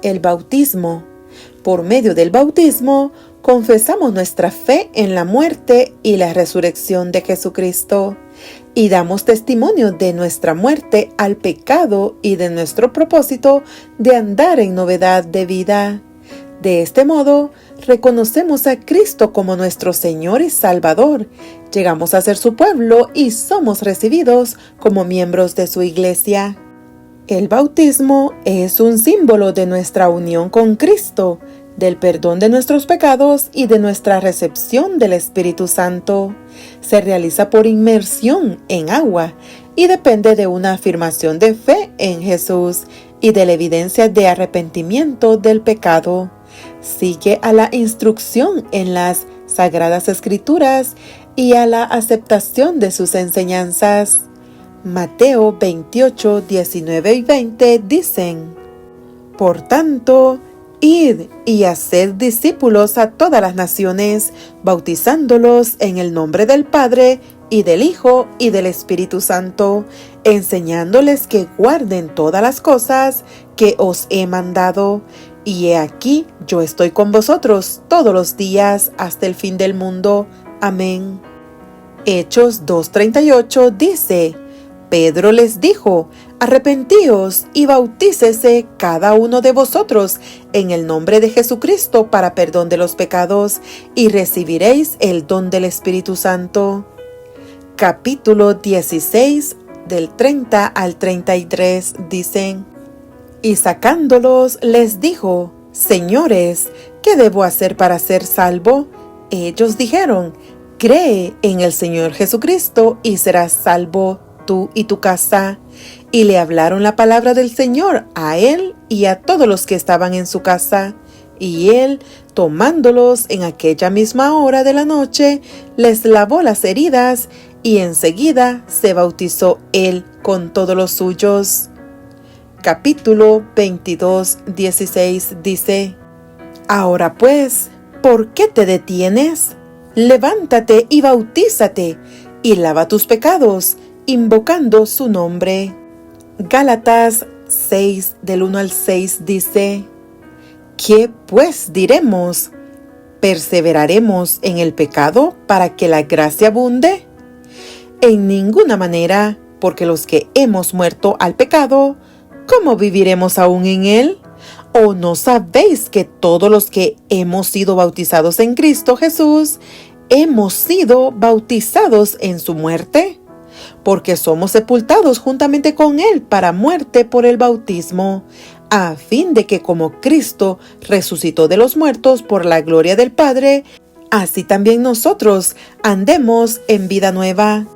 El bautismo. Por medio del bautismo, confesamos nuestra fe en la muerte y la resurrección de Jesucristo y damos testimonio de nuestra muerte al pecado y de nuestro propósito de andar en novedad de vida. De este modo, reconocemos a Cristo como nuestro Señor y Salvador, llegamos a ser su pueblo y somos recibidos como miembros de su iglesia. El bautismo es un símbolo de nuestra unión con Cristo, del perdón de nuestros pecados y de nuestra recepción del Espíritu Santo. Se realiza por inmersión en agua y depende de una afirmación de fe en Jesús y de la evidencia de arrepentimiento del pecado. Sigue a la instrucción en las Sagradas Escrituras y a la aceptación de sus enseñanzas. Mateo 28, 19 y 20 dicen: Por tanto, id y haced discípulos a todas las naciones, bautizándolos en el nombre del Padre, y del Hijo, y del Espíritu Santo, enseñándoles que guarden todas las cosas que os he mandado. Y he aquí, yo estoy con vosotros todos los días hasta el fin del mundo. Amén. Hechos 2:38 dice: Pedro les dijo: Arrepentíos y bautícese cada uno de vosotros en el nombre de Jesucristo para perdón de los pecados, y recibiréis el don del Espíritu Santo. Capítulo 16, del 30 al 33 dicen: Y sacándolos les dijo: Señores, ¿qué debo hacer para ser salvo? Ellos dijeron: Cree en el Señor Jesucristo y serás salvo tú y tu casa. Y le hablaron la palabra del Señor a él y a todos los que estaban en su casa. Y él, tomándolos en aquella misma hora de la noche, les lavó las heridas, y enseguida se bautizó él con todos los suyos. Capítulo 22, 16 dice: Ahora pues, ¿por qué te detienes? Levántate y bautízate, y lava tus pecados, invocando su nombre. Gálatas 6, del 1 al 6 dice: ¿Qué pues diremos? ¿Perseveraremos en el pecado para que la gracia abunde? En ninguna manera, porque los que hemos muerto al pecado, ¿cómo viviremos aún en él? ¿O no sabéis que todos los que hemos sido bautizados en Cristo Jesús, hemos sido bautizados en su muerte? Porque somos sepultados juntamente con él para muerte por el bautismo, a fin de que como Cristo resucitó de los muertos por la gloria del Padre, así también nosotros andemos en vida nueva.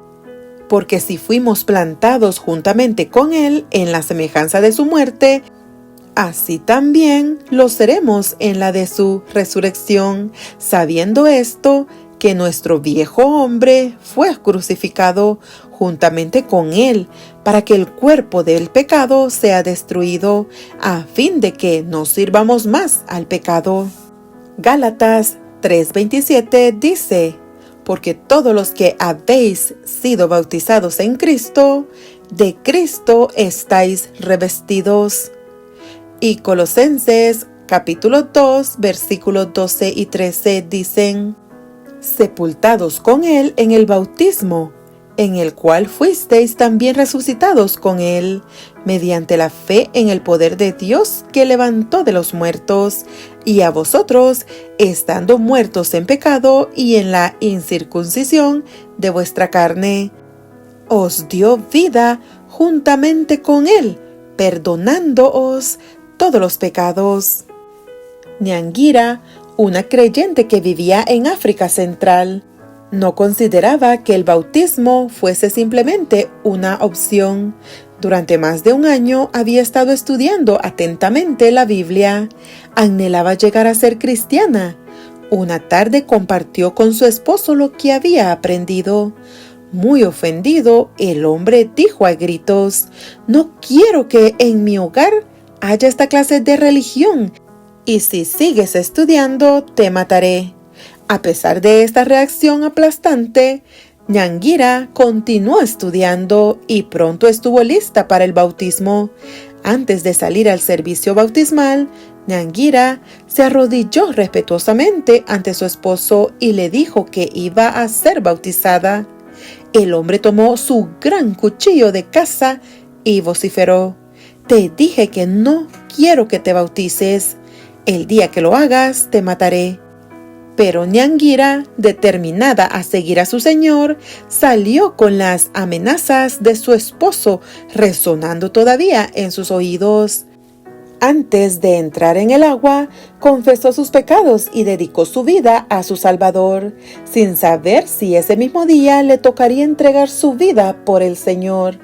Porque si fuimos plantados juntamente con él en la semejanza de su muerte, así también lo seremos en la de su resurrección, sabiendo esto, que nuestro viejo hombre fue crucificado juntamente con él, para que el cuerpo del pecado sea destruido, a fin de que no sirvamos más al pecado. Gálatas 3:27 dice: Porque todos los que habéis sido bautizados en Cristo, de Cristo estáis revestidos. Y Colosenses capítulo 2, versículos 12 y 13 dicen: Sepultados con él en el bautismo, en el cual fuisteis también resucitados con él, mediante la fe en el poder de Dios que levantó de los muertos, y a vosotros, estando muertos en pecado y en la incircuncisión de vuestra carne, os dio vida juntamente con él, perdonándoos todos los pecados. Nyangira, una creyente que vivía en África Central, no consideraba que el bautismo fuese simplemente una opción. Durante más de un año había estado estudiando atentamente la Biblia. Anhelaba llegar a ser cristiana. Una tarde compartió con su esposo lo que había aprendido. Muy ofendido, el hombre dijo a gritos: «No quiero que en mi hogar haya esta clase de religión, y si sigues estudiando, te mataré». A pesar de esta reacción aplastante, Nyangira continuó estudiando y pronto estuvo lista para el bautismo. Antes de salir al servicio bautismal, Ñanguira se arrodilló respetuosamente ante su esposo y le dijo que iba a ser bautizada. El hombre tomó su gran cuchillo de caza y vociferó: «Te dije que no quiero que te bautices. El día que lo hagas, te mataré». Pero Ñanguira, determinada a seguir a su señor, salió con las amenazas de su esposo resonando todavía en sus oídos. Antes de entrar en el agua, confesó sus pecados y dedicó su vida a su Salvador, sin saber si ese mismo día le tocaría entregar su vida por el Señor.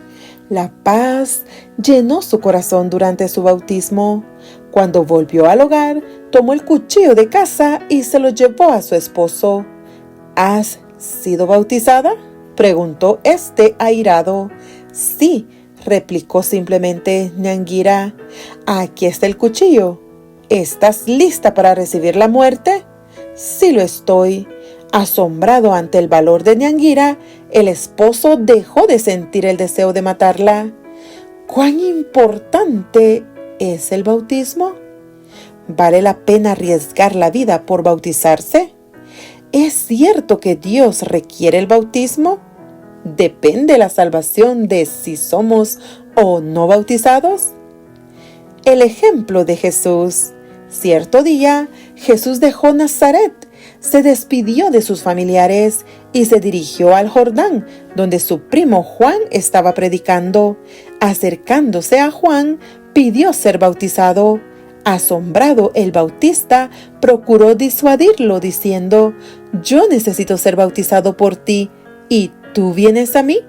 La paz llenó su corazón durante su bautismo. Cuando volvió al hogar, tomó el cuchillo de caza y se lo llevó a su esposo. «¿Has sido bautizada?», preguntó este airado. «Sí», replicó simplemente Ñanguira. «Aquí está el cuchillo. ¿Estás lista para recibir la muerte?». «Sí lo estoy». Asombrado ante el valor de Ñanguira, el esposo dejó de sentir el deseo de matarla. ¿Cuán importante es el bautismo? ¿Vale la pena arriesgar la vida por bautizarse? ¿Es cierto que Dios requiere el bautismo? ¿Depende la salvación de si somos o no bautizados? El ejemplo de Jesús. Cierto día, Jesús dejó Nazaret, se despidió de sus familiares y se dirigió al Jordán, donde su primo Juan estaba predicando. Acercándose a Juan, pidió ser bautizado. Asombrado, el bautista procuró disuadirlo, diciendo: «Yo necesito ser bautizado por ti, ¿y tú vienes a mí?».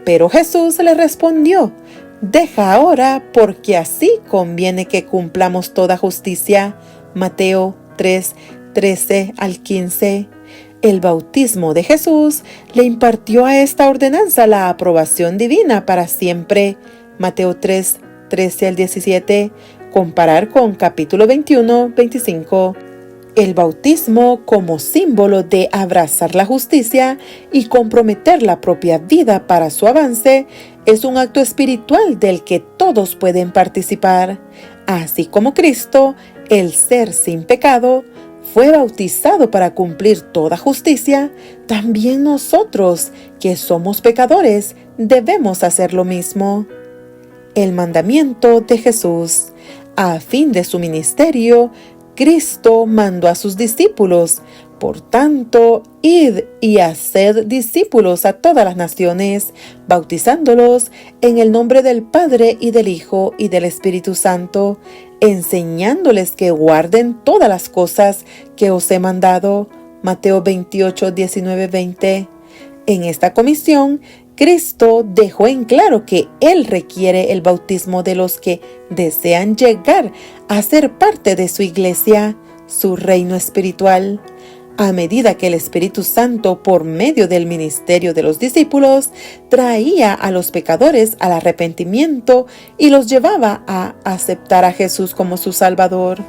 Pero Jesús le respondió: «Deja ahora, porque así conviene que cumplamos toda justicia». Mateo 3, 13 al 15. El bautismo de Jesús le impartió a esta ordenanza la aprobación divina para siempre. Mateo 3, 13 al 17. Comparar con capítulo 21, 25. El bautismo, como símbolo de abrazar la justicia y comprometer la propia vida para su avance, es un acto espiritual del que todos pueden participar. Así como Cristo, el ser sin pecado, fue bautizado para cumplir toda justicia, también nosotros, que somos pecadores, debemos hacer lo mismo. El mandamiento de Jesús. A fin de su ministerio, Cristo mandó a sus discípulos: «Por tanto, id y haced discípulos a todas las naciones, bautizándolos en el nombre del Padre y del Hijo y del Espíritu Santo, enseñándoles que guarden todas las cosas que os he mandado». Mateo 28, 19, 20. En esta comisión, Cristo dejó en claro que Él requiere el bautismo de los que desean llegar a ser parte de su iglesia, su reino espiritual. A medida que el Espíritu Santo, por medio del ministerio de los discípulos, traía a los pecadores al arrepentimiento y los llevaba a aceptar a Jesús como su Salvador.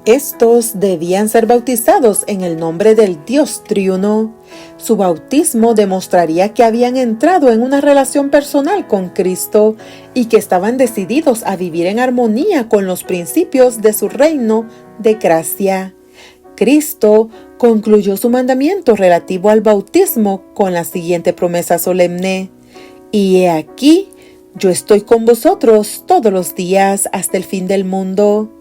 Estos debían ser bautizados en el nombre del Dios triuno. Su bautismo demostraría que habían entrado en una relación personal con Cristo y que estaban decididos a vivir en armonía con los principios de su reino de gracia. Cristo concluyó su mandamiento relativo al bautismo con la siguiente promesa solemne: «Y he aquí, yo estoy con vosotros todos los días hasta el fin del mundo».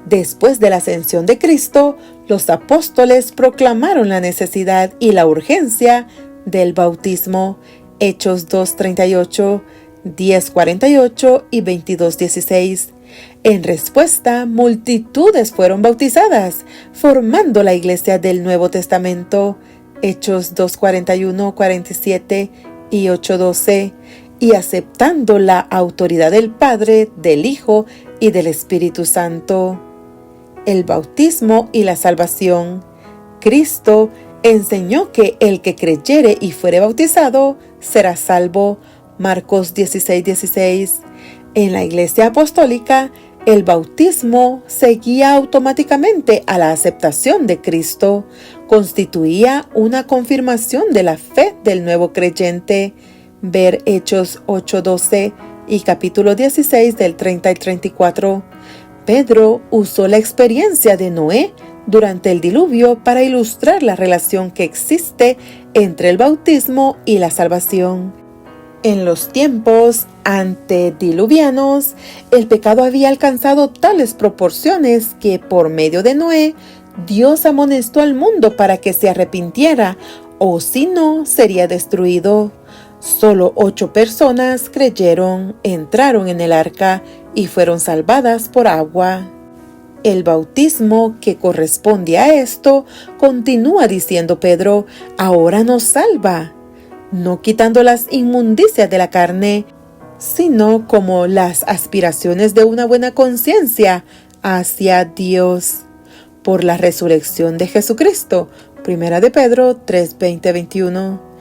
Después de la ascensión de Cristo, los apóstoles proclamaron la necesidad y la urgencia del bautismo. Hechos 2:38, 10:48 y 22:16. En respuesta, multitudes fueron bautizadas, formando la iglesia del Nuevo Testamento. Hechos 2:41, 47 y 8:12. Y aceptando la autoridad del Padre, del Hijo y del Espíritu Santo. El bautismo y la salvación. Cristo enseñó que el que creyere y fuere bautizado será salvo. Marcos 16:16. En la Iglesia Apostólica, el bautismo seguía automáticamente a la aceptación de Cristo. Constituía una confirmación de la fe del nuevo creyente. Ver Hechos 8:12 y capítulo 16 del 30 y 34. Pedro usó la experiencia de Noé durante el diluvio para ilustrar la relación que existe entre el bautismo y la salvación. En los tiempos antediluvianos, el pecado había alcanzado tales proporciones que por medio de Noé, Dios amonestó al mundo para que se arrepintiera, o si no, sería destruido. Solo 8 personas creyeron, entraron en el arca y fueron salvadas por agua. El bautismo que corresponde a esto, continúa diciendo Pedro, ahora nos salva, no quitando las inmundicias de la carne, sino como las aspiraciones de una buena conciencia hacia Dios. Por la resurrección de Jesucristo. 1 de Pedro 3, 20, 21.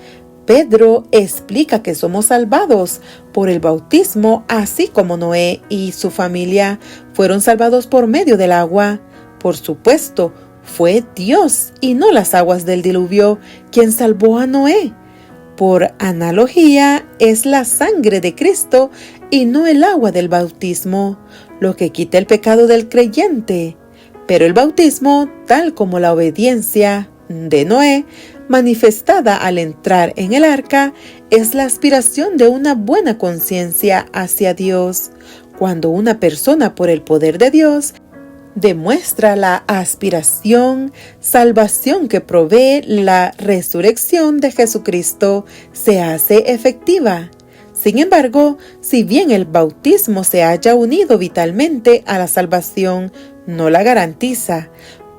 Pedro explica que somos salvados por el bautismo, así como Noé y su familia fueron salvados por medio del agua. Por supuesto, fue Dios y no las aguas del diluvio quien salvó a Noé. Por analogía, es la sangre de Cristo y no el agua del bautismo lo que quita el pecado del creyente. Pero el bautismo, tal como la obediencia de Noé, manifestada al entrar en el arca, es la aspiración de una buena conciencia hacia Dios. Cuando una persona, por el poder de Dios, demuestra la salvación que provee la resurrección de Jesucristo, se hace efectiva. Sin embargo, si bien el bautismo se haya unido vitalmente a la salvación, no la garantiza.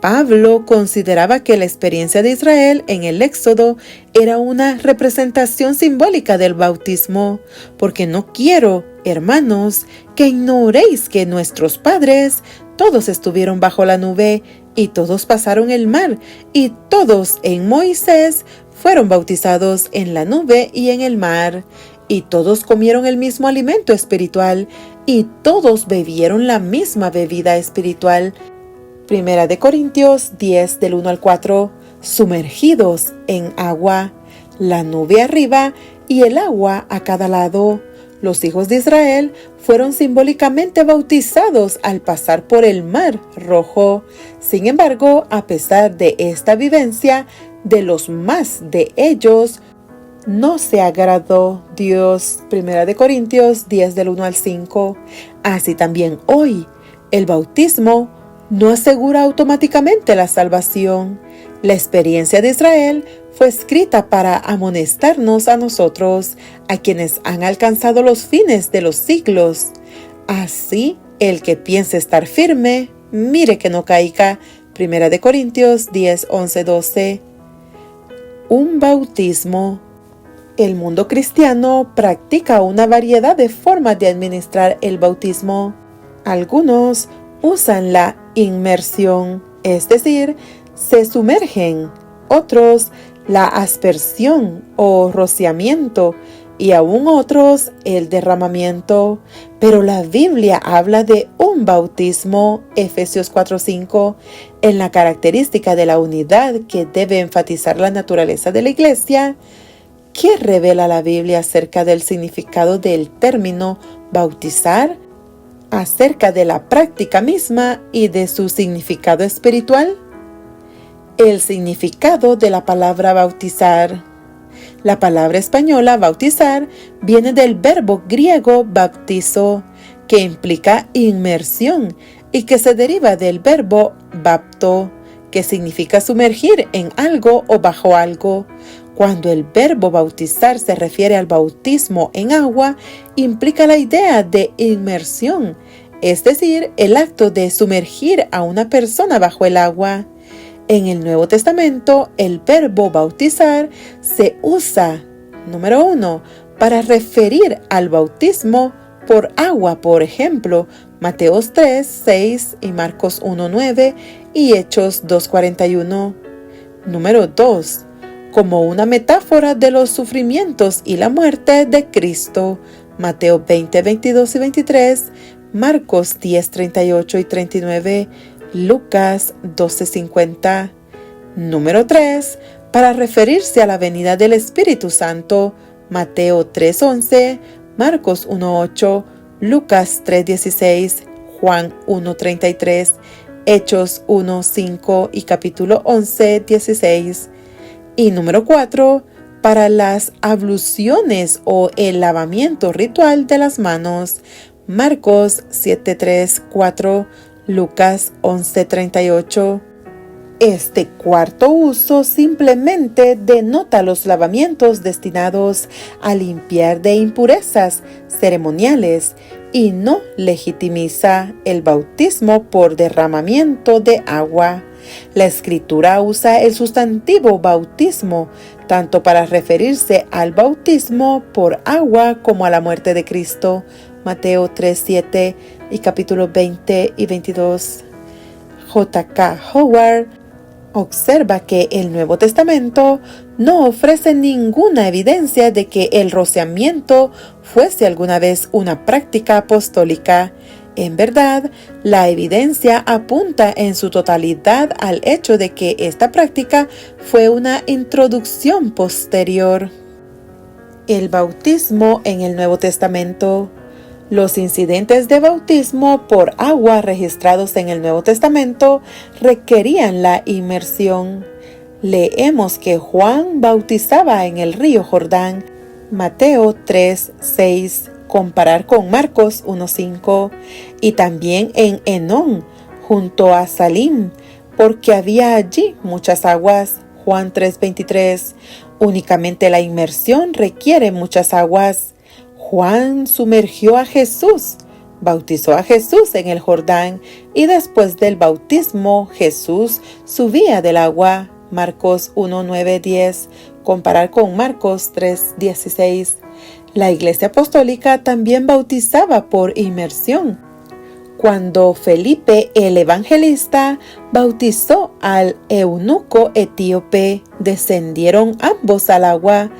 Pablo consideraba que la experiencia de Israel en el Éxodo era una representación simbólica del bautismo, porque no quiero, hermanos, que ignoréis que nuestros padres todos estuvieron bajo la nube y todos pasaron el mar y todos en Moisés fueron bautizados en la nube y en el mar y todos comieron el mismo alimento espiritual y todos bebieron la misma bebida espiritual. 1 de Corintios 10 del 1 al 4, sumergidos en agua, la nube arriba y el agua a cada lado. Los hijos de Israel fueron simbólicamente bautizados al pasar por el Mar Rojo. Sin embargo, a pesar de esta vivencia, de los más de ellos, no se agradó Dios. 1 de Corintios 10 del 1 al 5. Así también hoy, el bautismo no asegura automáticamente la salvación. La experiencia de Israel fue escrita para amonestarnos a nosotros, a quienes han alcanzado los fines de los siglos. Así, el que piense estar firme, mire que no caiga. 1 de Corintios 10, 11, 12. Un bautismo. El mundo cristiano practica una variedad de formas de administrar el bautismo. Algunos usan la inmersión, es decir, se sumergen. Otros, la aspersión o rociamiento, y aún otros, el derramamiento. Pero la Biblia habla de un bautismo, Efesios 4:5, en la característica de la unidad que debe enfatizar la naturaleza de la Iglesia. ¿Qué revela la Biblia acerca del significado del término bautizar? Acerca de la práctica misma y de su significado espiritual. El significado de la palabra bautizar. La palabra española bautizar viene del verbo griego baptizo, que implica inmersión y que se deriva del verbo bapto, que significa sumergir en algo o bajo algo. Cuando el verbo bautizar se refiere al bautismo en agua, implica la idea de inmersión, es decir, el acto de sumergir a una persona bajo el agua. En el Nuevo Testamento, el verbo bautizar se usa, número 1, para referir al bautismo por agua, por ejemplo, Mateos 3, 6 y Marcos 1, 9 y Hechos 2, 41. Número 2, como una metáfora de los sufrimientos y la muerte de Cristo, Mateo 20, 22 y 23, Marcos 10, 38 y 39, Lucas 12, 50. Número 3, para referirse a la venida del Espíritu Santo, Mateo 3, 11, Marcos 1, 8, Lucas 3, 16, Juan 1:33, Hechos 1:5 y capítulo 11:16. Y número 4, para las abluciones o el lavamiento ritual de las manos, Marcos 7:3, 4, Lucas 11:38. Este cuarto uso simplemente denota los lavamientos destinados a limpiar de impurezas ceremoniales y no legitimiza el bautismo por derramamiento de agua. La Escritura usa el sustantivo bautismo tanto para referirse al bautismo por agua como a la muerte de Cristo. Mateo 3:7 y capítulos 20 y 22. J.K. Howard observa que el Nuevo Testamento no ofrece ninguna evidencia de que el rociamiento fuese alguna vez una práctica apostólica. En verdad, la evidencia apunta en su totalidad al hecho de que esta práctica fue una introducción posterior. El bautismo en el Nuevo Testamento. Los incidentes de bautismo por agua registrados en el Nuevo Testamento requerían la inmersión. Leemos que Juan bautizaba en el río Jordán, Mateo 3:6, comparar con Marcos 1:5, y también en Enón, junto a Salim, porque había allí muchas aguas, Juan 3:23. Únicamente la inmersión requiere muchas aguas. Juan sumergió a Jesús, bautizó a Jesús en el Jordán y después del bautismo Jesús subía del agua. Marcos 1:9-10, comparar con Marcos 3:16. La Iglesia Apostólica también bautizaba por inmersión. Cuando Felipe el Evangelista bautizó al eunuco etíope, descendieron ambos al agua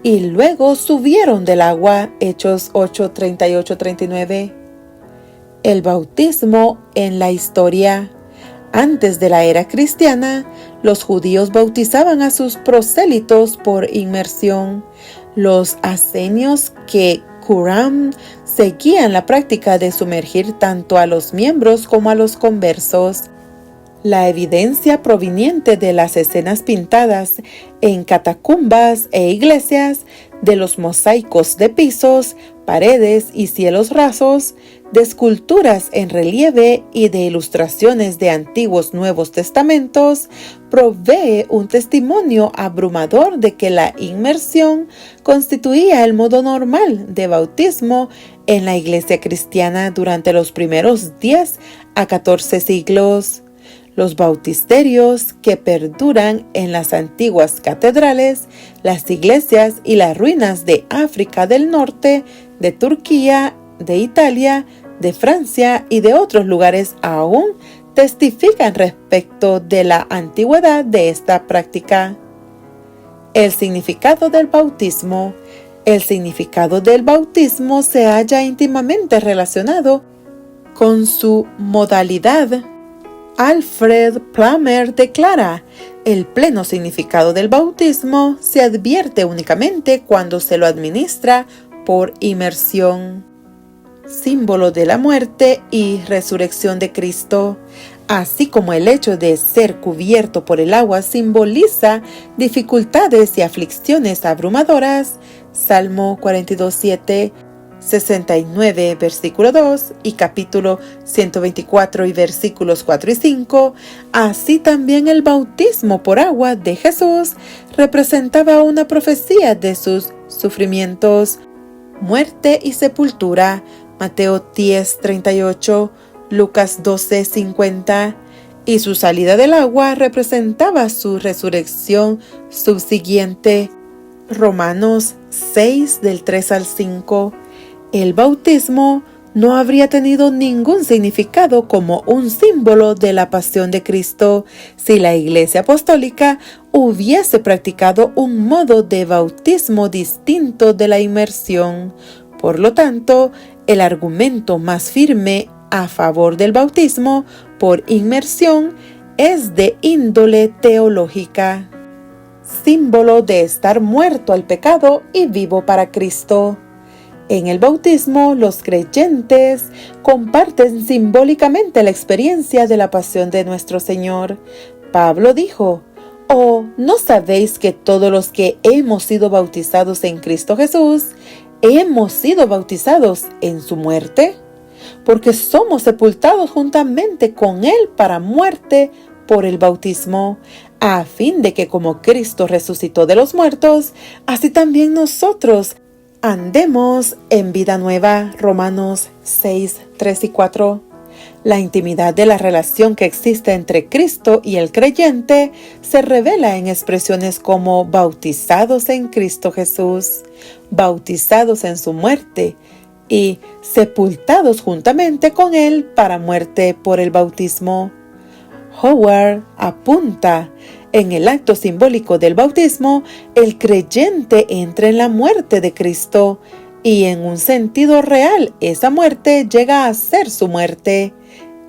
y luego subieron del agua. Hechos 8:38-39. El bautismo en la historia. Antes de la era cristiana, los judíos bautizaban a sus prosélitos por inmersión. Los asenios que Qumran seguían la práctica de sumergir tanto a los miembros como a los conversos. La evidencia proveniente de las escenas pintadas en catacumbas e iglesias, de los mosaicos de pisos, paredes y cielos rasos, de esculturas en relieve y de ilustraciones de antiguos Nuevos Testamentos, provee un testimonio abrumador de que la inmersión constituía el modo normal de bautismo en la iglesia cristiana durante los primeros 10 a 14 siglos. Los bautisterios que perduran en las antiguas catedrales, las iglesias y las ruinas de África del Norte, de Turquía, de Italia, de Francia y de otros lugares aún testifican respecto de la antigüedad de esta práctica. El significado del bautismo. El significado del bautismo se halla íntimamente relacionado con su modalidad. Alfred Plummer declara: el pleno significado del bautismo se advierte únicamente cuando se lo administra por inmersión. Símbolo de la muerte y resurrección de Cristo. Así como el hecho de ser cubierto por el agua simboliza dificultades y aflicciones abrumadoras, Salmo 42:7, 69, versículo 2 y capítulo 124 y versículos 4 y 5, así también el bautismo por agua de Jesús representaba una profecía de sus sufrimientos, muerte y sepultura, Mateo 10:38, Lucas 12:50, y su salida del agua representaba su resurrección subsiguiente, Romanos 6 del 3 al 5. El bautismo no habría tenido ningún significado como un símbolo de la pasión de Cristo si la Iglesia Apostólica hubiese practicado un modo de bautismo distinto de la inmersión. Por lo tanto, el argumento más firme a favor del bautismo por inmersión es de índole teológica. Símbolo de estar muerto al pecado y vivo para Cristo. En el bautismo, los creyentes comparten simbólicamente la experiencia de la pasión de nuestro Señor. Pablo dijo: ¿O no sabéis que todos los que hemos sido bautizados en Cristo Jesús, hemos sido bautizados en su muerte? Porque somos sepultados juntamente con Él para muerte por el bautismo, a fin de que como Cristo resucitó de los muertos, así también nosotros andemos en vida nueva. Romanos 6, 3 y 4. La intimidad de la relación que existe entre Cristo y el creyente se revela en expresiones como bautizados en Cristo Jesús, bautizados en su muerte y sepultados juntamente con Él para muerte por el bautismo. Howard apunta: en el acto simbólico del bautismo, el creyente entra en la muerte de Cristo y en un sentido real esa muerte llega a ser su muerte.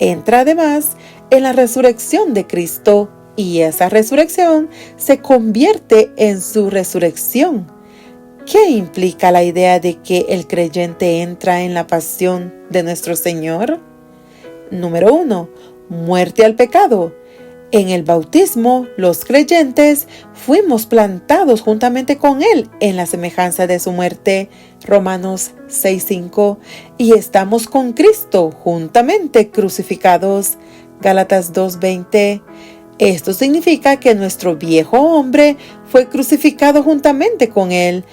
Entra además en la resurrección de Cristo y esa resurrección se convierte en su resurrección. ¿Qué implica la idea de que el creyente entra en la pasión de nuestro Señor? Número 1. Muerte al pecado. En el bautismo, los creyentes fuimos plantados juntamente con Él en la semejanza de su muerte, Romanos 6:5, y estamos con Cristo juntamente crucificados, Gálatas 2:20. Esto significa que nuestro viejo hombre fue crucificado juntamente con Él,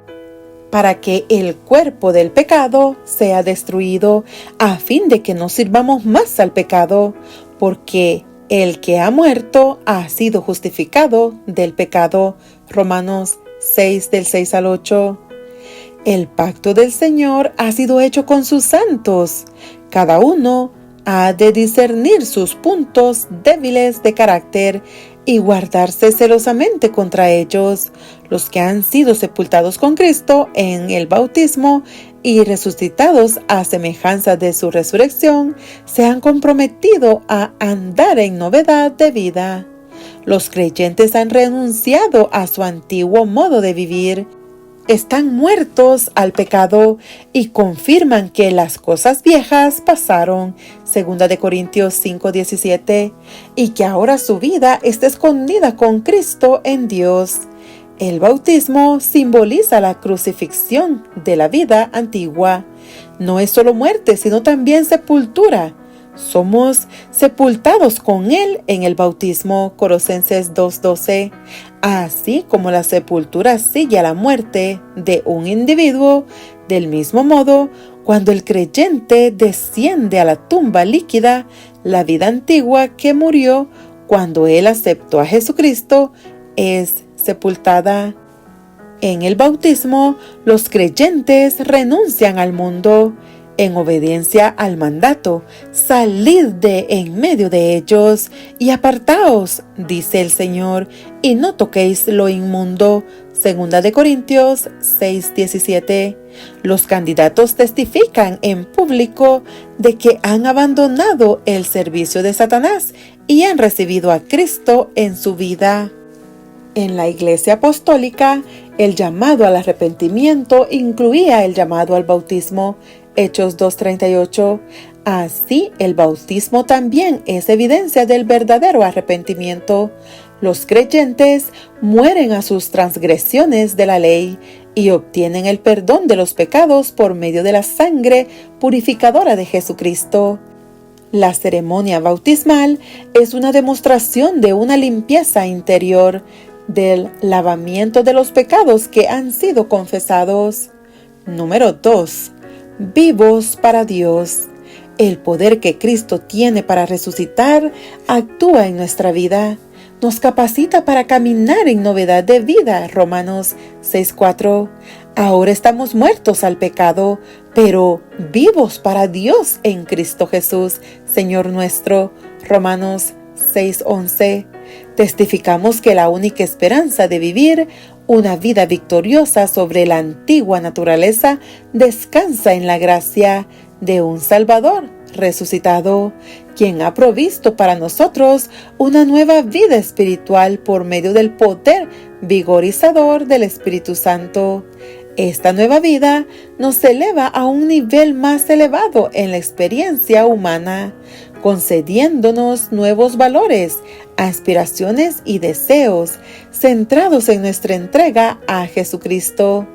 para que el cuerpo del pecado sea destruido, a fin de que no sirvamos más al pecado, porque el que ha muerto ha sido justificado del pecado. Romanos 6, del 6 al 8. El pacto del Señor ha sido hecho con sus santos. Cada uno ha de discernir sus puntos débiles de carácter y guardarse celosamente contra ellos. Los que han sido sepultados con Cristo en el bautismo y resucitados a semejanza de su resurrección, se han comprometido a andar en novedad de vida. Los creyentes han renunciado a su antiguo modo de vivir, están muertos al pecado y confirman que las cosas viejas pasaron, 2 Corintios 5:17, y que ahora su vida está escondida con Cristo en Dios. El bautismo simboliza la crucifixión de la vida antigua. No es solo muerte, sino también sepultura. Somos sepultados con Él en el bautismo, Colosenses 2:12. Así como la sepultura sigue a la muerte de un individuo, del mismo modo, cuando el creyente desciende a la tumba líquida, la vida antigua que murió cuando él aceptó a Jesucristo es sepultada. En el bautismo, los creyentes renuncian al mundo. En obediencia al mandato, salid de en medio de ellos y apartaos, dice el Señor, y no toquéis lo inmundo. 2 Corintios 6:17. Los candidatos testifican en público de que han abandonado el servicio de Satanás y han recibido a Cristo en su vida. En la Iglesia Apostólica, el llamado al arrepentimiento incluía el llamado al bautismo, Hechos 2:38. Así, el bautismo también es evidencia del verdadero arrepentimiento. Los creyentes mueren a sus transgresiones de la ley y obtienen el perdón de los pecados por medio de la sangre purificadora de Jesucristo. La ceremonia bautismal es una demostración de una limpieza interior, del lavamiento de los pecados que han sido confesados. Número 2. Vivos para Dios. El poder que Cristo tiene para resucitar actúa en nuestra vida. Nos capacita para caminar en novedad de vida. Romanos 6:4. Ahora estamos muertos al pecado, pero vivos para Dios en Cristo Jesús, Señor nuestro. Romanos 6:11. Testificamos que la única esperanza de vivir una vida victoriosa sobre la antigua naturaleza descansa en la gracia de un Salvador resucitado, quien ha provisto para nosotros una nueva vida espiritual por medio del poder vigorizador del Espíritu Santo. Esta nueva vida nos eleva a un nivel más elevado en la experiencia humana, concediéndonos nuevos valores, aspiraciones y deseos centrados en nuestra entrega a Jesucristo.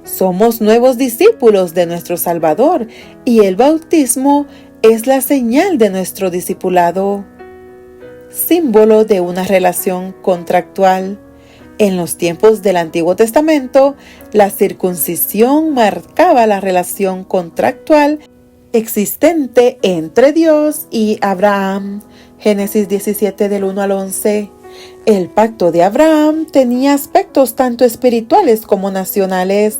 Somos nuevos discípulos de nuestro Salvador y el bautismo es la señal de nuestro discipulado, símbolo de una relación contractual. En los tiempos del Antiguo Testamento, la circuncisión marcaba la relación contractual existente entre Dios y Abraham. Génesis 17 del 1 al 11. El pacto de Abraham tenía aspectos tanto espirituales como nacionales.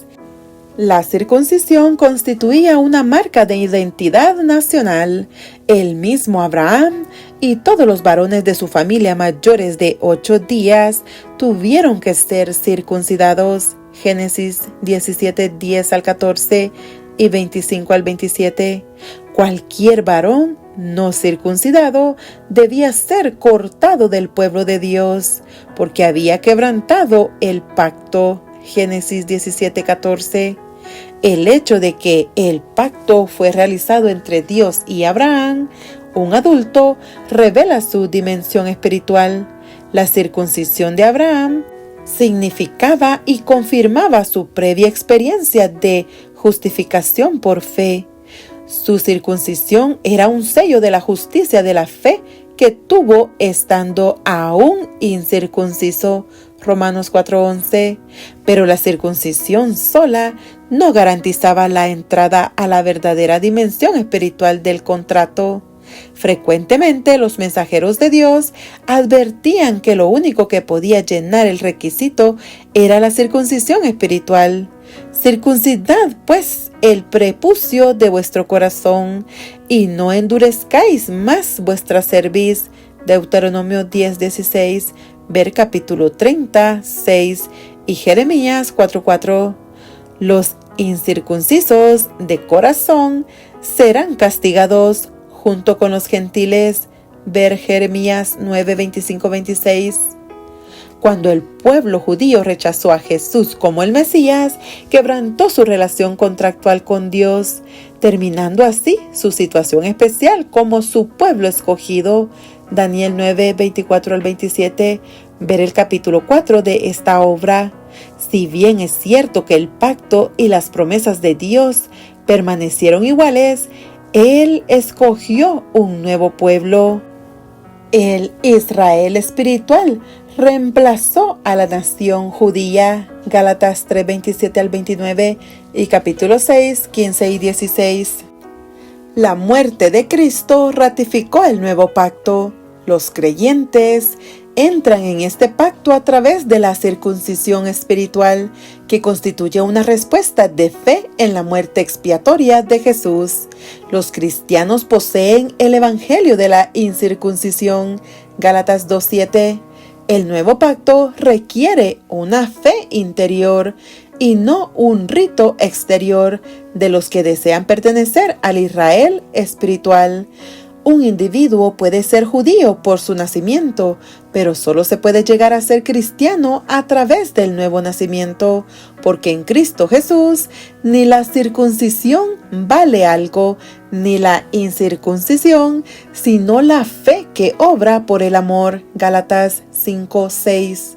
La circuncisión constituía una marca de identidad nacional. El mismo Abraham y todos los varones de su familia mayores de 8 días tuvieron que ser circuncidados. Génesis 17, 10 al 14 y 25 al 27. Cualquier varón no circuncidado debía ser cortado del pueblo de Dios, porque había quebrantado el pacto. Génesis 17, 14. El hecho de que el pacto fue realizado entre Dios y Abraham, un adulto, revela su dimensión espiritual. La circuncisión de Abraham significaba y confirmaba su previa experiencia de justificación por fe. Su circuncisión era un sello de la justicia de la fe que tuvo estando aún incircunciso. Romanos 4:11. Pero la circuncisión sola no garantizaba la entrada a la verdadera dimensión espiritual del contrato. Frecuentemente los mensajeros de Dios advertían que lo único que podía llenar el requisito era la circuncisión espiritual. Circuncidad pues el prepucio de vuestro corazón y no endurezcáis más vuestra cerviz. Deuteronomio 10:16, ver capítulo 36 y Jeremías 4:4. Los incircuncisos de corazón serán castigados junto con los gentiles, ver Jeremías 9:25-26. Cuando el pueblo judío rechazó a Jesús como el Mesías, quebrantó su relación contractual con Dios, terminando así su situación especial como su pueblo escogido. Daniel 9:24-27, ver el capítulo 4 de esta obra. Si bien es cierto que el pacto y las promesas de Dios permanecieron iguales, Él escogió un nuevo pueblo. El Israel espiritual reemplazó a la nación judía. Gálatas 3:27-29 y capítulo 6, 15 y 16. La muerte de Cristo ratificó el nuevo pacto. Los creyentes entran en este pacto a través de la circuncisión espiritual, que constituye una respuesta de fe en la muerte expiatoria de Jesús. Los cristianos poseen el evangelio de la incircuncisión. Gálatas 2:7. El nuevo pacto requiere una fe interior y no un rito exterior de los que desean pertenecer al Israel espiritual. Un individuo puede ser judío por su nacimiento, pero solo se puede llegar a ser cristiano a través del nuevo nacimiento, porque en Cristo Jesús ni la circuncisión vale algo, ni la incircuncisión, sino la fe que obra por el amor. Gálatas 5:6.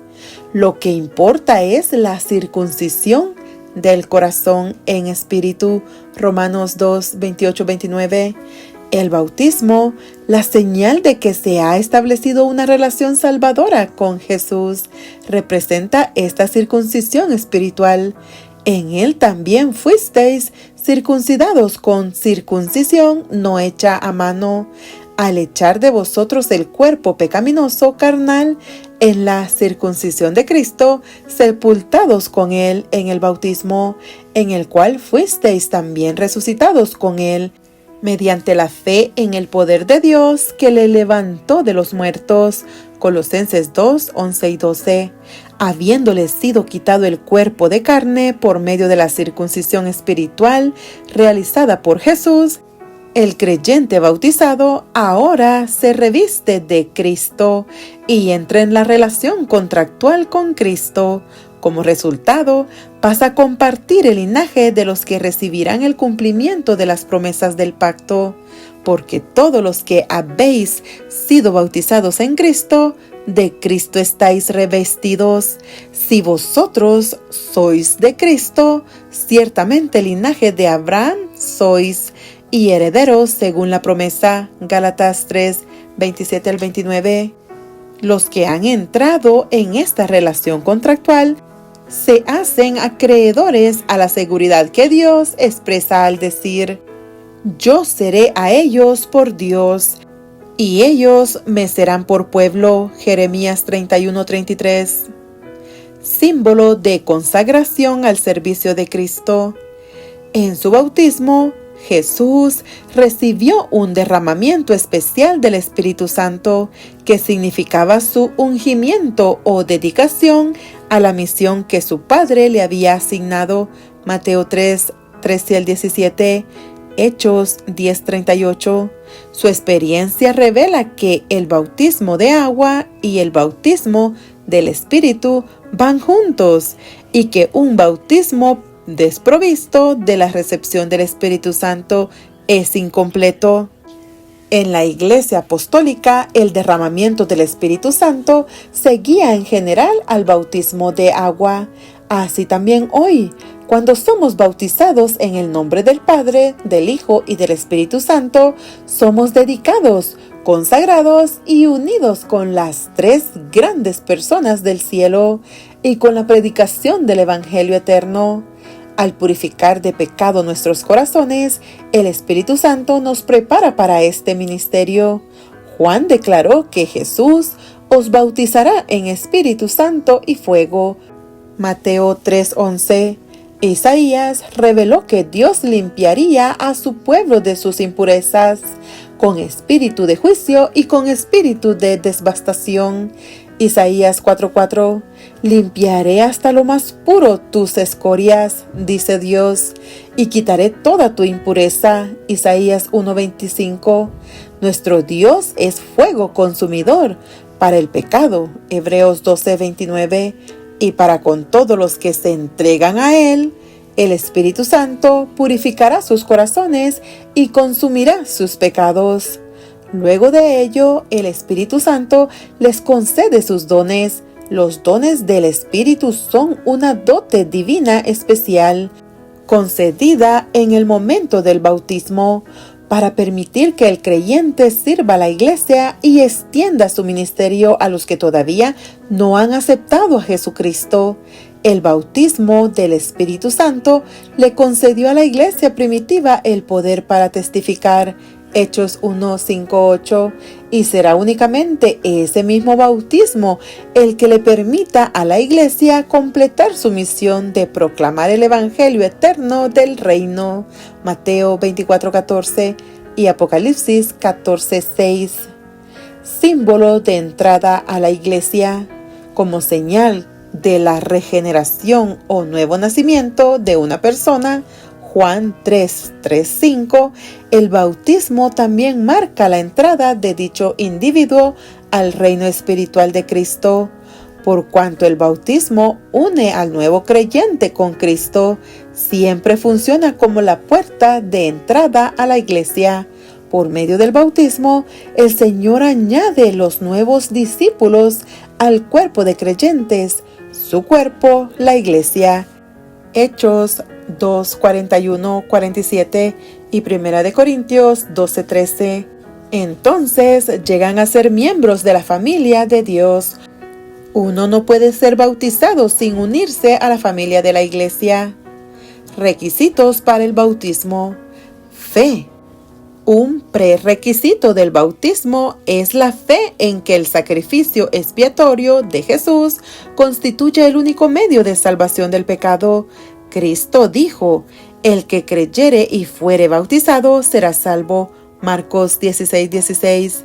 Lo que importa es la circuncisión del corazón en espíritu. Romanos 2:28-29. El bautismo, la señal de que se ha establecido una relación salvadora con Jesús, representa esta circuncisión espiritual. En él también fuisteis circuncidados con circuncisión no hecha a mano, al echar de vosotros el cuerpo pecaminoso carnal en la circuncisión de Cristo, sepultados con él en el bautismo, en el cual fuisteis también resucitados con él, mediante la fe en el poder de Dios que le levantó de los muertos. Colosenses 2:11 y 12. Habiéndole sido quitado el cuerpo de carne por medio de la circuncisión espiritual realizada por Jesús, el creyente bautizado ahora se reviste de Cristo y entra en la relación contractual con Cristo, Como resultado, pasa a compartir el linaje de los que recibirán el cumplimiento de las promesas del pacto, porque todos los que habéis sido bautizados en Cristo, de Cristo estáis revestidos. Si vosotros sois de Cristo, ciertamente linaje de Abraham sois, y herederos según la promesa. Gálatas 3, 27 al 29. Los que han entrado en esta relación contractual se hacen acreedores a la seguridad que Dios expresa al decir: yo seré a ellos por Dios, y ellos me serán por pueblo. Jeremías 31:33. Símbolo de consagración al servicio de Cristo. En su bautismo, Jesús recibió un derramamiento especial del Espíritu Santo, que significaba su ungimiento o dedicación a la misión que su Padre le había asignado. Mateo 3, 13 al 17. Hechos 10:38. Su experiencia revela que el bautismo de agua y el bautismo del Espíritu van juntos, y que un bautismo desprovisto de la recepción del Espíritu Santo es incompleto. En la Iglesia Apostólica, el derramamiento del Espíritu Santo seguía en general al bautismo de agua. Así también hoy, cuando somos bautizados en el nombre del Padre, del Hijo y del Espíritu Santo, somos dedicados, consagrados y unidos con las tres grandes personas del cielo y con la predicación del Evangelio eterno. Al purificar de pecado nuestros corazones, el Espíritu Santo nos prepara para este ministerio. Juan declaró que Jesús os bautizará en Espíritu Santo y fuego. Mateo 3:11. Isaías reveló que Dios limpiaría a su pueblo de sus impurezas, con espíritu de juicio y con espíritu de devastación. Isaías 4:4. Limpiaré hasta lo más puro tus escorias, dice Dios, y quitaré toda tu impureza. Isaías 1:25. Nuestro Dios es fuego consumidor para el pecado. Hebreos 12:29. Y para con todos los que se entregan a Él, el Espíritu Santo purificará sus corazones y consumirá sus pecados. Luego de ello, el Espíritu Santo les concede sus dones. Los dones del Espíritu son una dote divina especial, concedida en el momento del bautismo, para permitir que el creyente sirva a la Iglesia y extienda su ministerio a los que todavía no han aceptado a Jesucristo. El bautismo del Espíritu Santo le concedió a la Iglesia primitiva el poder para testificar. Hechos 1:5-8, y será únicamente ese mismo bautismo el que le permita a la Iglesia completar su misión de proclamar el Evangelio eterno del reino. Mateo 24:14 y Apocalipsis 14:6. Símbolo de entrada a la Iglesia. Como señal de la regeneración o nuevo nacimiento de una persona, Juan 3:5, el bautismo también marca la entrada de dicho individuo al reino espiritual de Cristo. Por cuanto el bautismo une al nuevo creyente con Cristo, siempre funciona como la puerta de entrada a la Iglesia. Por medio del bautismo, el Señor añade los nuevos discípulos al cuerpo de creyentes, su cuerpo, la Iglesia. Hechos 2:41-47 y 1 Corintios 12:13. Entonces llegan a ser miembros de la familia de Dios. Uno no puede ser bautizado sin unirse a la familia de la Iglesia. Requisitos para el bautismo. Fe. Un prerequisito del bautismo es la fe en que el sacrificio expiatorio de Jesús constituye el único medio de salvación del pecado. Cristo dijo: el que creyere y fuere bautizado será salvo. Marcos 16:16.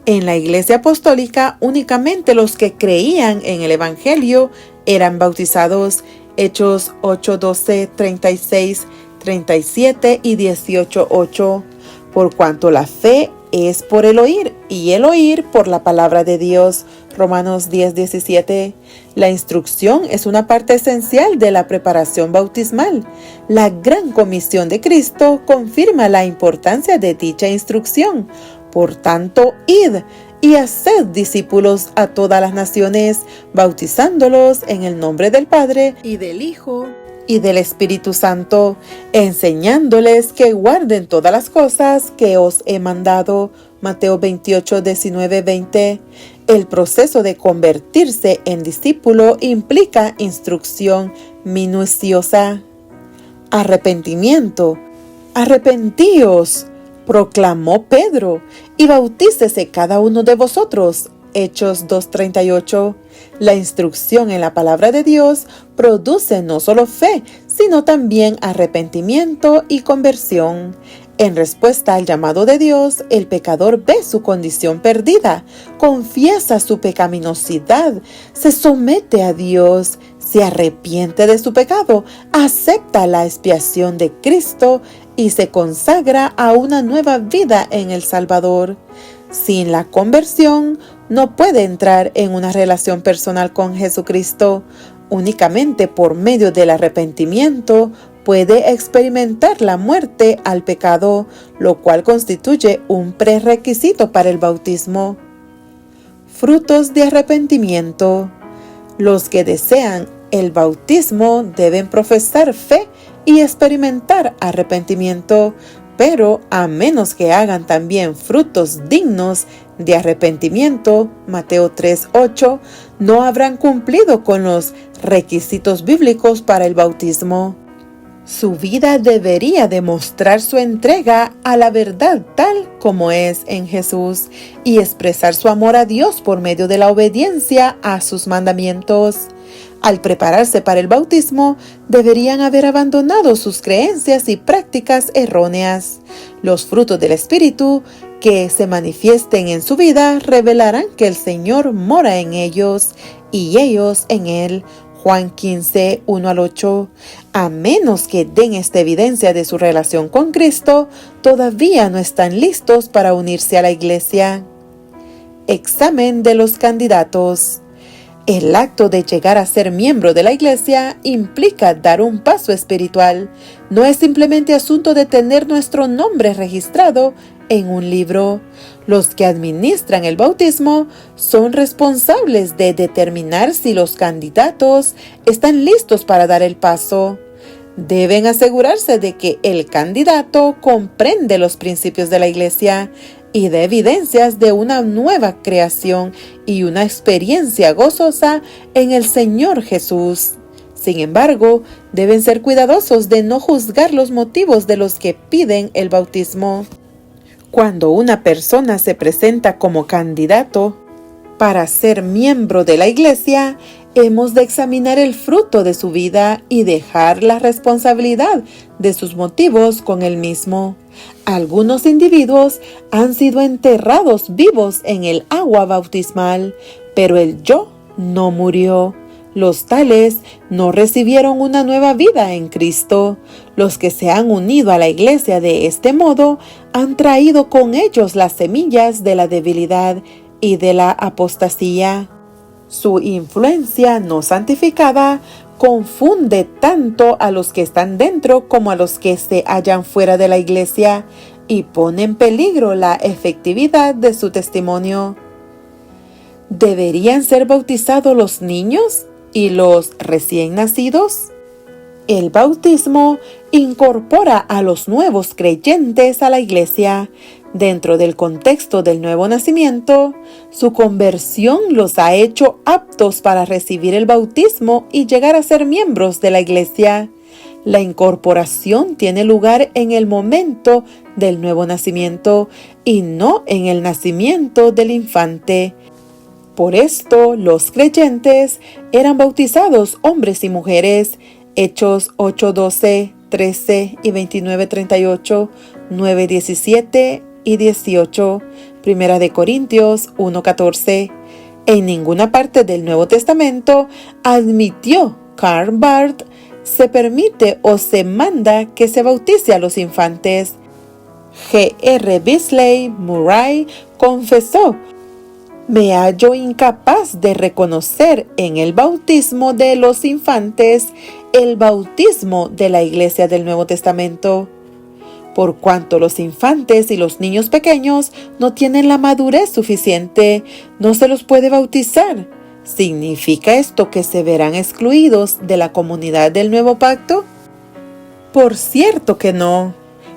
En la Iglesia Apostólica, únicamente los que creían en el Evangelio eran bautizados. Hechos 8:12, 36, 37 y 18:8. Por cuanto la fe es por el oír, y el oír por la palabra de Dios. Romanos 10:17. La instrucción es una parte esencial de la preparación bautismal. La gran comisión de Cristo confirma la importancia de dicha instrucción. Por tanto, id y haced discípulos a todas las naciones, bautizándolos en el nombre del Padre y del Hijo y del Espíritu Santo, enseñándoles que guarden todas las cosas que os he mandado. Mateo 28:19-20. El proceso de convertirse en discípulo implica instrucción minuciosa. Arrepentimiento. Arrepentíos, proclamó Pedro, y bautícese cada uno de vosotros. Hechos 2:38. La instrucción en la palabra de Dios produce no solo fe, sino también arrepentimiento y conversión. En respuesta al llamado de Dios, el pecador ve su condición perdida, confiesa su pecaminosidad, se somete a Dios, se arrepiente de su pecado, acepta la expiación de Cristo y se consagra a una nueva vida en el Salvador. Sin la conversión, no puede entrar en una relación personal con Jesucristo. Únicamente por medio del arrepentimiento puede experimentar la muerte al pecado, lo cual constituye un prerequisito para el bautismo. Frutos de arrepentimiento. Los que desean el bautismo deben profesar fe y experimentar arrepentimiento, pero a menos que hagan también frutos dignos de arrepentimiento, Mateo 3:8, no habrán cumplido con los requisitos bíblicos para el bautismo. Su vida debería demostrar su entrega a la verdad tal como es en Jesús y expresar su amor a Dios por medio de la obediencia a sus mandamientos. Al prepararse para el bautismo, deberían haber abandonado sus creencias y prácticas erróneas. Los frutos del Espíritu que se manifiesten en su vida revelarán que el Señor mora en ellos y ellos en Él. Juan 15:1-8. A menos que den esta evidencia de su relación con Cristo, todavía no están listos para unirse a la iglesia. Examen de los candidatos. El acto de llegar a ser miembro de la iglesia implica dar un paso espiritual. No es simplemente asunto de tener nuestro nombre registrado en un libro. Los que administran el bautismo son responsables de determinar si los candidatos están listos para dar el paso. Deben asegurarse de que el candidato comprende los principios de la iglesia y de evidencias de una nueva creación y una experiencia gozosa en el Señor Jesús. Sin embargo, deben ser cuidadosos de no juzgar los motivos de los que piden el bautismo. Cuando una persona se presenta como candidato para ser miembro de la iglesia, hemos de examinar el fruto de su vida y dejar la responsabilidad de sus motivos con él mismo. Algunos individuos han sido enterrados vivos en el agua bautismal, pero el yo no murió. Los tales no recibieron una nueva vida en Cristo. Los que se han unido a la iglesia de este modo han traído con ellos las semillas de la debilidad y de la apostasía. Su influencia no santificada confunde tanto a los que están dentro como a los que se hallan fuera de la iglesia y pone en peligro la efectividad de su testimonio. ¿Deberían ser bautizados los niños y los recién nacidos? El bautismo incorpora a los nuevos creyentes a la iglesia. Dentro del contexto del nuevo nacimiento, su conversión los ha hecho aptos para recibir el bautismo y llegar a ser miembros de la iglesia. La incorporación tiene lugar en el momento del nuevo nacimiento y no en el nacimiento del infante. Por esto, los creyentes eran bautizados hombres y mujeres. Hechos 8:12, 13 y 29:38, 9:17 y 18, Primera de Corintios 1:14. En ninguna parte del Nuevo Testamento admitió Karl Barth se permite o se manda que se bautice a los infantes. G.R. Beasley Murray confesó: me hallo incapaz de reconocer en el bautismo de los infantes el bautismo de la Iglesia del Nuevo Testamento. Por cuanto los infantes y los niños pequeños no tienen la madurez suficiente, no se los puede bautizar. ¿Significa esto que se verán excluidos de la comunidad del nuevo pacto? Por cierto que no.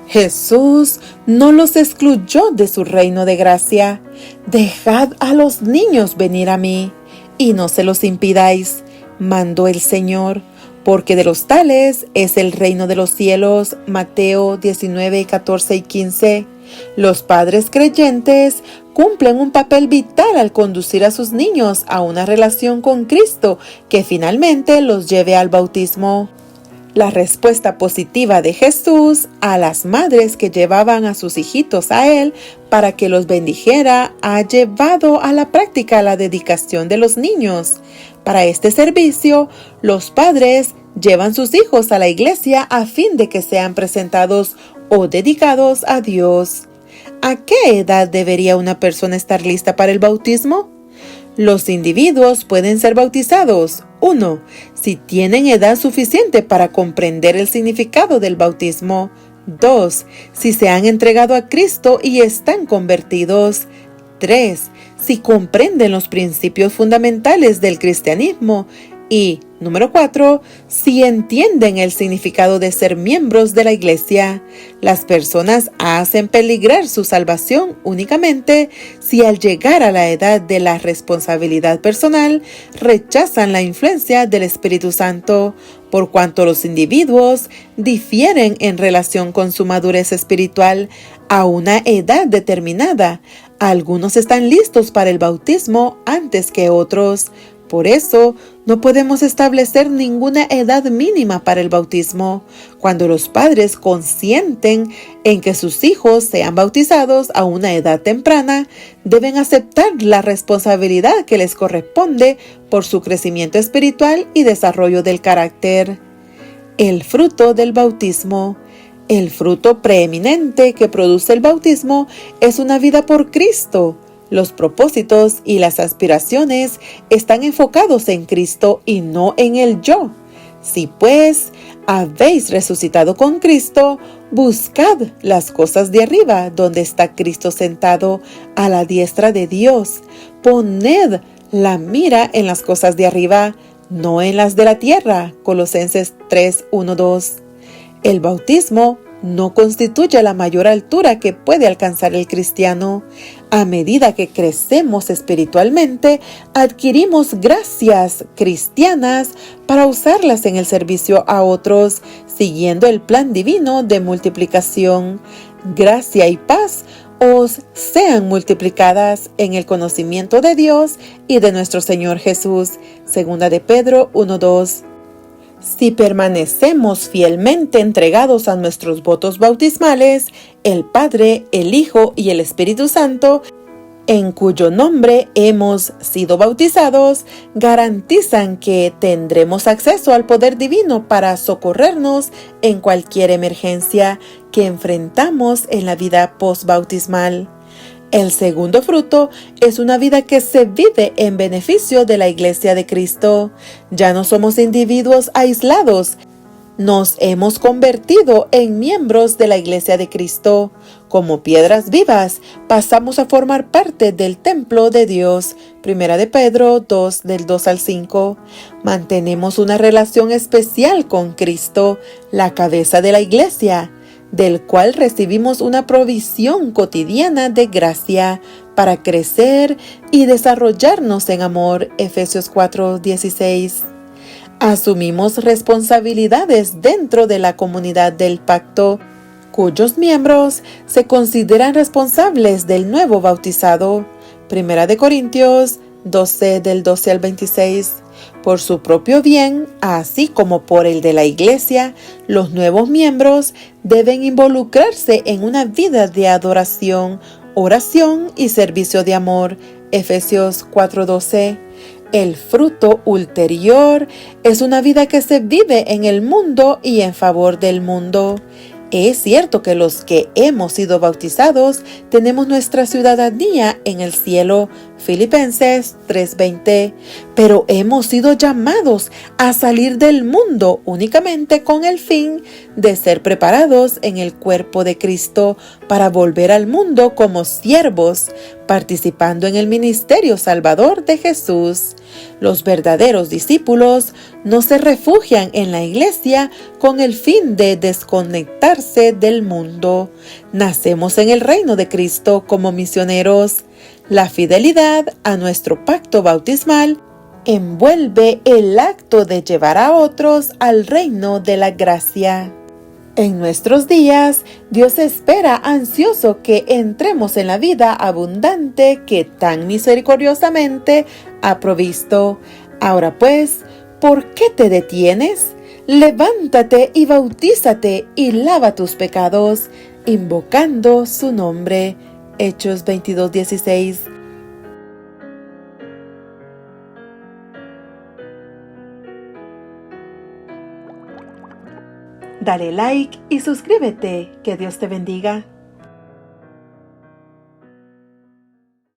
Jesús no los excluyó de su reino de gracia. Dejad a los niños venir a mí, y no se los impidáis, mandó el Señor, porque de los tales es el reino de los cielos. Mateo 19, 14 y 15. Los padres creyentes cumplen un papel vital al conducir a sus niños a una relación con Cristo que finalmente los lleve al bautismo. La respuesta positiva de Jesús a las madres que llevaban a sus hijitos a Él para que los bendijera ha llevado a la práctica la dedicación de los niños. Para este servicio, los padres llevan sus hijos a la iglesia a fin de que sean presentados o dedicados a Dios. ¿A qué edad debería una persona estar lista para el bautismo? Los individuos pueden ser bautizados: 1. Si tienen edad suficiente para comprender el significado del bautismo. 2. Si se han entregado a Cristo y están convertidos. 3. Si comprenden los principios fundamentales del cristianismo. Y, número 4, si entienden el significado de ser miembros de la iglesia. Las personas hacen peligrar su salvación únicamente si al llegar a la edad de la responsabilidad personal rechazan la influencia del Espíritu Santo, por cuanto los individuos difieren en relación con su madurez espiritual a una edad determinada. Algunos están listos para el bautismo antes que otros. Por eso, no podemos establecer ninguna edad mínima para el bautismo. Cuando los padres consienten en que sus hijos sean bautizados a una edad temprana, deben aceptar la responsabilidad que les corresponde por su crecimiento espiritual y desarrollo del carácter. El fruto del bautismo. El fruto preeminente que produce el bautismo es una vida por Cristo. Los propósitos y las aspiraciones están enfocados en Cristo y no en el yo. Si pues habéis resucitado con Cristo, buscad las cosas de arriba, donde está Cristo sentado a la diestra de Dios. Poned la mira en las cosas de arriba, no en las de la tierra. Colosenses 3, 1, 2. El bautismo no constituye la mayor altura que puede alcanzar el cristiano. A medida que crecemos espiritualmente, adquirimos gracias cristianas para usarlas en el servicio a otros, siguiendo el plan divino de multiplicación. Gracia y paz os sean multiplicadas en el conocimiento de Dios y de nuestro Señor Jesús. Segunda de Pedro 1:2. Si permanecemos fielmente entregados a nuestros votos bautismales, el Padre, el Hijo y el Espíritu Santo, en cuyo nombre hemos sido bautizados, garantizan que tendremos acceso al poder divino para socorrernos en cualquier emergencia que enfrentamos en la vida postbautismal. El segundo fruto es una vida que se vive en beneficio de la Iglesia de Cristo. Ya no somos individuos aislados. Nos hemos convertido en miembros de la Iglesia de Cristo. Como piedras vivas, pasamos a formar parte del templo de Dios. Primera de Pedro 2, del 2 al 5. Mantenemos una relación especial con Cristo, la cabeza de la Iglesia, del cual recibimos una provisión cotidiana de gracia para crecer y desarrollarnos en amor. Efesios 4:16. Asumimos responsabilidades dentro de la comunidad del pacto, cuyos miembros se consideran responsables del nuevo bautizado. Primera de Corintios 12, del 12 al 26. Por su propio bien, así como por el de la Iglesia, los nuevos miembros deben involucrarse en una vida de adoración, oración y servicio de amor. Efesios 4:12. El fruto ulterior es una vida que se vive en el mundo y en favor del mundo. Es cierto que los que hemos sido bautizados tenemos nuestra ciudadanía en el cielo, Filipenses 3:20, pero hemos sido llamados a salir del mundo únicamente con el fin de ser preparados en el cuerpo de Cristo para volver al mundo como siervos, participando en el ministerio salvador de Jesús. Los verdaderos discípulos no se refugian en la iglesia con el fin de desconectarse del mundo. Nacemos en el reino de Cristo como misioneros. La fidelidad a nuestro pacto bautismal envuelve el acto de llevar a otros al reino de la gracia. En nuestros días, Dios espera ansioso que entremos en la vida abundante que tan misericordiosamente ha provisto. Ahora pues, ¿por qué te detienes? Levántate y bautízate y lava tus pecados, invocando su nombre. Hechos 22:16. Dale like y suscríbete. Que Dios te bendiga.